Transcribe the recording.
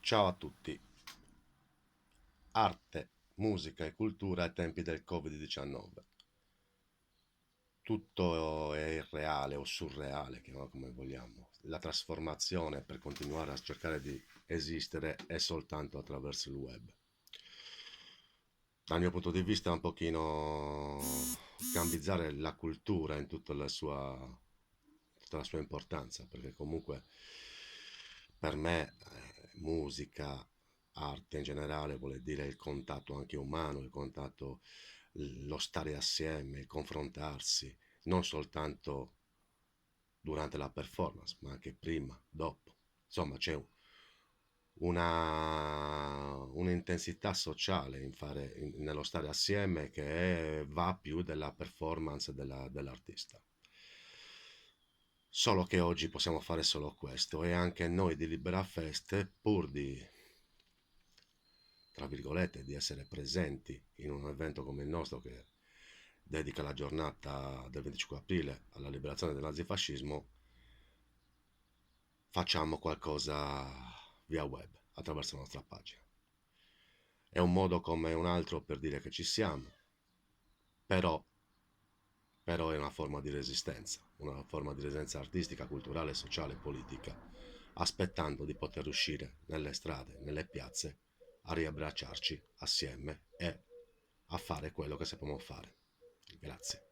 Ciao a tutti. Arte, musica e cultura ai tempi del Covid-19. Tutto è irreale o surreale, chiamiamolo come vogliamo. La trasformazione per continuare a cercare di esistere è soltanto attraverso il web. Dal mio punto di vista è un pochino gambizzare la cultura in tutta la sua importanza, perché comunque per me musica, arte in generale vuol dire il contatto anche umano, il contatto, lo stare assieme, il confrontarsi, non soltanto durante la performance, ma anche prima, dopo. Insomma, c'è un'intensità sociale nello stare assieme che va più della performance dell'artista. Solo che oggi possiamo fare solo questo e anche noi di Libera Feste, pur di, tra virgolette, di essere presenti in un evento come il nostro che dedica la giornata del 25 aprile alla liberazione del nazifascismo, facciamo qualcosa via web, attraverso la nostra pagina. È un modo come un altro per dire che ci siamo, però, però è una forma di resistenza artistica, culturale, sociale e politica, aspettando di poter uscire nelle strade, nelle piazze, a riabbracciarci assieme e a fare quello che sappiamo fare. Grazie.